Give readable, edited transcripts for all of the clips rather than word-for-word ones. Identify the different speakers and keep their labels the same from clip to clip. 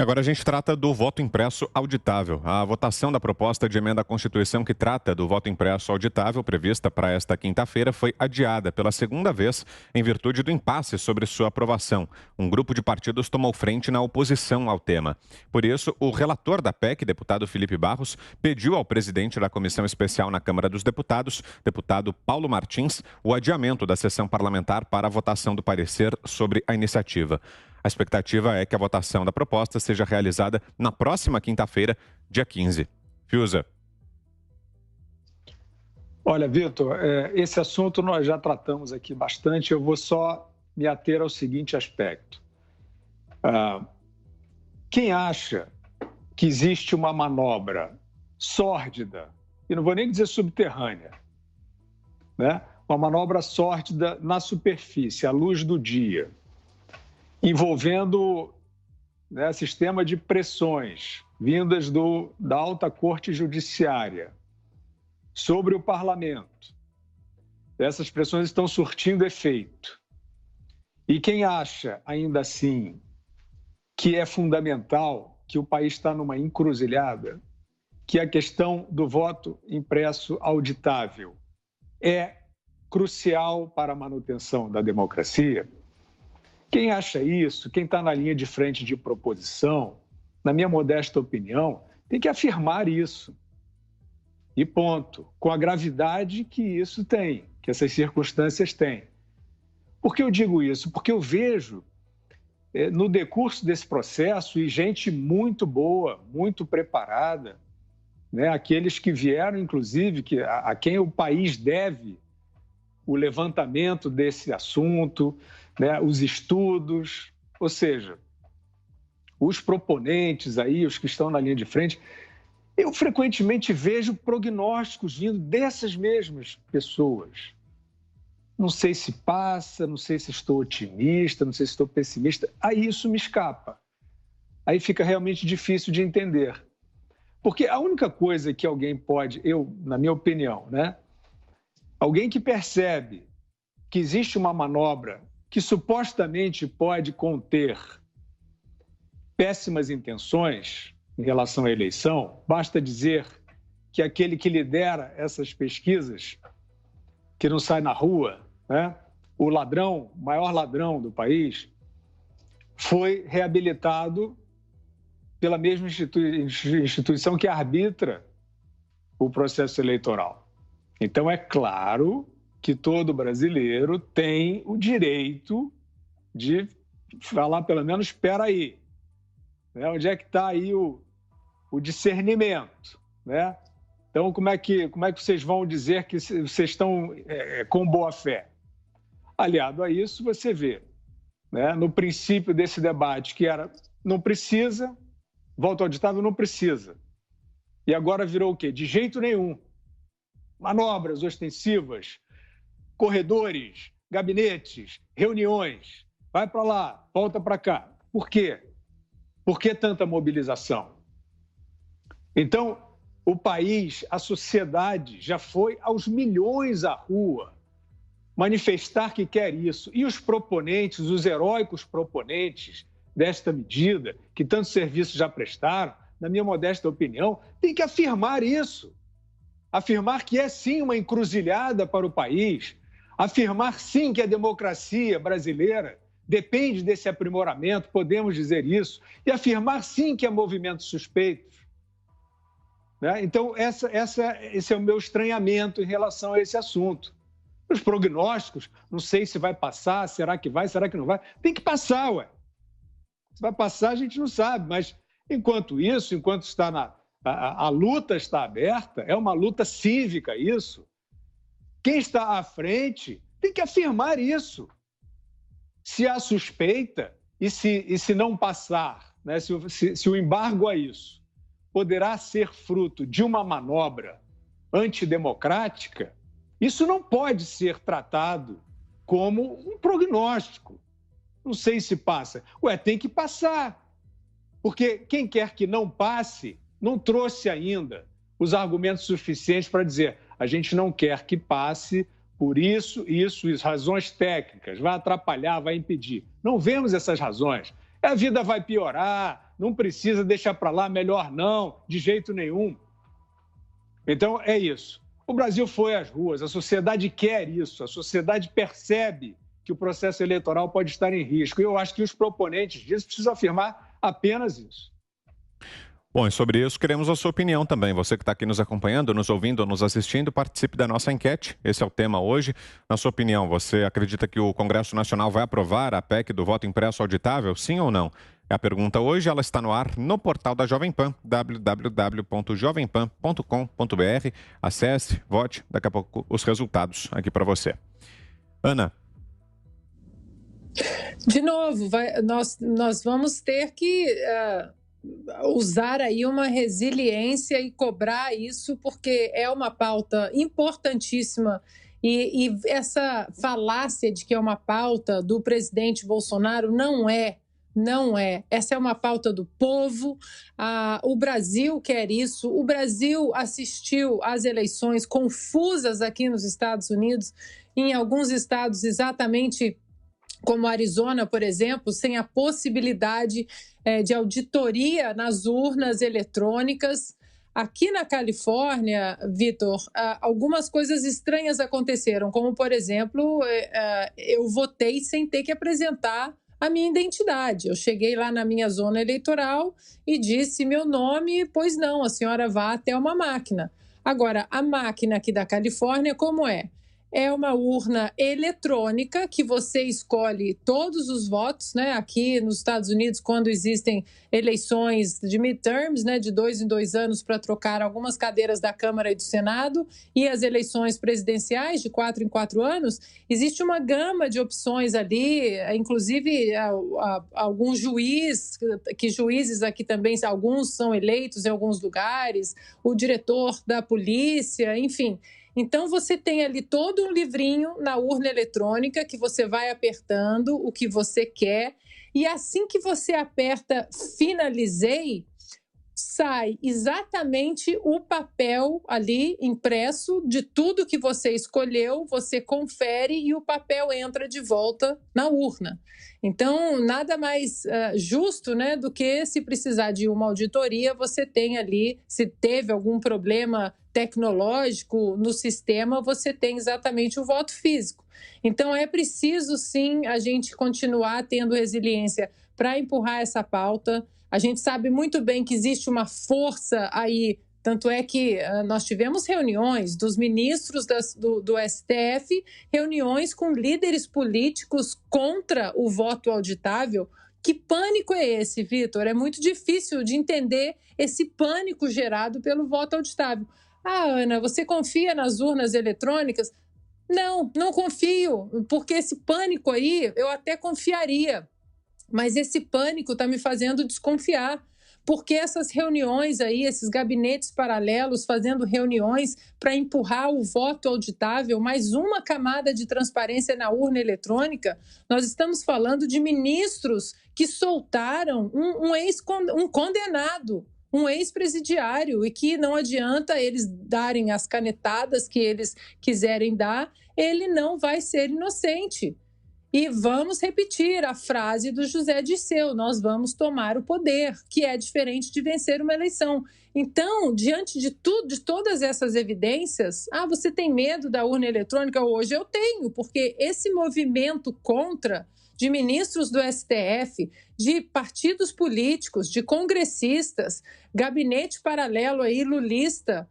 Speaker 1: Agora a gente trata do voto impresso auditável. A votação da proposta de emenda à Constituição que trata do voto impresso auditável, prevista para esta quinta-feira, foi adiada pela segunda vez em virtude do impasse sobre sua aprovação. Um grupo de partidos tomou frente na oposição ao tema. Por isso, o relator da PEC, deputado Felipe Barros, pediu ao presidente da Comissão Especial na Câmara dos Deputados, deputado Paulo Martins, o adiamento da sessão parlamentar para a votação do parecer sobre a iniciativa. A expectativa é que a votação da proposta seja realizada na próxima quinta-feira, dia 15. Fiuza.
Speaker 2: Olha, Vitor, esse assunto nós já tratamos aqui bastante. Eu vou só me ater ao seguinte aspecto. Quem acha que existe uma manobra sórdida, e não vou nem dizer subterrânea, né? Uma manobra sórdida na superfície, à luz do dia, envolvendo, né, sistema de pressões vindas da alta corte judiciária sobre o parlamento. Essas pressões estão surtindo efeito. E quem acha, ainda assim, que é fundamental, que o país está numa encruzilhada, que a questão do voto impresso auditável é crucial para a manutenção da democracia, quem acha isso, quem está na linha de frente de proposição, na minha modesta opinião, tem que afirmar isso. E ponto. Com a gravidade que isso tem, que essas circunstâncias têm. Por que eu digo isso? Porque eu vejo, no decurso desse processo, e gente muito boa, muito preparada, né, aqueles que vieram, inclusive, a quem o país deve o levantamento desse assunto, né, os estudos, ou seja, os proponentes aí, os que estão na linha de frente, eu frequentemente vejo prognósticos vindo dessas mesmas pessoas. Não sei se passa, não sei se estou otimista, não sei se estou pessimista, aí isso me escapa. Aí fica realmente difícil de entender. Porque a única coisa que alguém pode, na minha opinião, né, alguém que percebe que existe uma manobra que supostamente pode conter péssimas intenções em relação à eleição, basta dizer que aquele que lidera essas pesquisas, que não sai na rua, né, o ladrão, o maior ladrão do país, foi reabilitado pela mesma instituição que arbitra o processo eleitoral. Então, é claro que todo brasileiro tem o direito de falar, pelo menos, espera aí, né? Onde é que está aí o discernimento, né? Então, como é que vocês vão dizer que vocês estão com boa fé? Aliado a isso, você vê, né, no princípio desse debate, que era não precisa, voto auditável não precisa. E agora virou o quê? De jeito nenhum. Manobras ostensivas, corredores, gabinetes, reuniões, vai para lá, volta para cá. Por quê? Por que tanta mobilização? Então, o país, a sociedade já foi aos milhões à rua manifestar que quer isso. E os proponentes, os heróicos proponentes desta medida, que tantos serviços já prestaram, na minha modesta opinião, têm que afirmar isso. Afirmar que é sim uma encruzilhada para o país, afirmar sim que a democracia brasileira depende desse aprimoramento, podemos dizer isso, e afirmar sim que há movimentos suspeitos. Né? Então, esse é o meu estranhamento em relação a esse assunto. Os prognósticos, não sei se vai passar, será que vai, será que não vai? Tem que passar, ué. Se vai passar, a gente não sabe, mas enquanto isso, enquanto está a luta está aberta, é uma luta cívica isso. Quem está à frente tem que afirmar isso. Se há suspeita e se não passar, né, se o embargo a isso poderá ser fruto de uma manobra antidemocrática, isso não pode ser tratado como um prognóstico. Não sei se passa. Ué, tem que passar. Porque quem quer que não passe não trouxe ainda os argumentos suficientes para dizer a gente não quer que passe por isso, razões técnicas, vai atrapalhar, vai impedir. Não vemos essas razões. A vida vai piorar, não precisa deixar para lá, melhor não, de jeito nenhum. Então, é isso. O Brasil foi às ruas, a sociedade quer isso, a sociedade percebe que o processo eleitoral pode estar em risco. E eu acho que os proponentes disso precisam afirmar apenas isso.
Speaker 1: Bom, e sobre isso queremos a sua opinião também. Você que está aqui nos acompanhando, nos ouvindo ou nos assistindo, participe da nossa enquete. Esse é o tema hoje. Na sua opinião, você acredita que o Congresso Nacional vai aprovar a PEC do voto impresso auditável, sim ou não? É a pergunta hoje, ela está no ar no portal da Jovem Pan, www.jovempan.com.br. Acesse, vote, daqui a pouco os resultados aqui para você. Ana.
Speaker 3: De novo, nós vamos ter que usar aí uma resiliência e cobrar isso, porque é uma pauta importantíssima. E essa falácia de que é uma pauta do presidente Bolsonaro não é. Essa é uma pauta do povo. O Brasil quer isso. O Brasil assistiu às eleições confusas aqui nos Estados Unidos, em alguns estados exatamente como Arizona, por exemplo, sem a possibilidade de auditoria nas urnas eletrônicas. Aqui na Califórnia, Vitor, algumas coisas estranhas aconteceram, como, por exemplo, eu votei sem ter que apresentar a minha identidade. Eu cheguei lá na minha zona eleitoral e disse meu nome, pois não, a senhora vá até uma máquina. Agora, a máquina aqui da Califórnia, como é? É uma urna eletrônica que você escolhe todos os votos, né? Aqui nos Estados Unidos, quando existem eleições de midterms, né? De 2 em 2 anos para trocar algumas cadeiras da Câmara e do Senado, e as eleições presidenciais de 4 em 4 anos, existe uma gama de opções ali, inclusive alguns juízes aqui também, alguns são eleitos em alguns lugares, o diretor da polícia, enfim. Então, você tem ali todo um livrinho na urna eletrônica que você vai apertando o que você quer, e assim que você aperta finalizei, sai exatamente o papel ali impresso de tudo que você escolheu, você confere e o papel entra de volta na urna. Então, nada mais justo, né, do que se precisar de uma auditoria, você tem ali, se teve algum problema tecnológico no sistema, você tem exatamente o voto físico. Então, é preciso, sim, a gente continuar tendo resiliência para empurrar essa pauta. A gente sabe muito bem que existe uma força aí, tanto é que nós tivemos reuniões dos ministros do STF, reuniões com líderes políticos contra o voto auditável. Que pânico é esse, Vitor? É muito difícil de entender esse pânico gerado pelo voto auditável. Ana, você confia nas urnas eletrônicas? Não confio, porque esse pânico aí eu até confiaria. Mas esse pânico está me fazendo desconfiar, porque essas reuniões aí, esses gabinetes paralelos fazendo reuniões para empurrar o voto auditável, mais uma camada de transparência na urna eletrônica, nós estamos falando de ministros que soltaram um condenado, um ex-presidiário, e que não adianta eles darem as canetadas que eles quiserem dar, ele não vai ser inocente. E vamos repetir a frase do José Dirceu, nós vamos tomar o poder, que é diferente de vencer uma eleição. Então, diante de tudo, de todas essas evidências, você tem medo da urna eletrônica? Hoje eu tenho, porque esse movimento contra de ministros do STF, de partidos políticos, de congressistas, gabinete paralelo aí, lulista,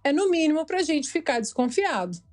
Speaker 3: é no mínimo para a gente ficar desconfiado.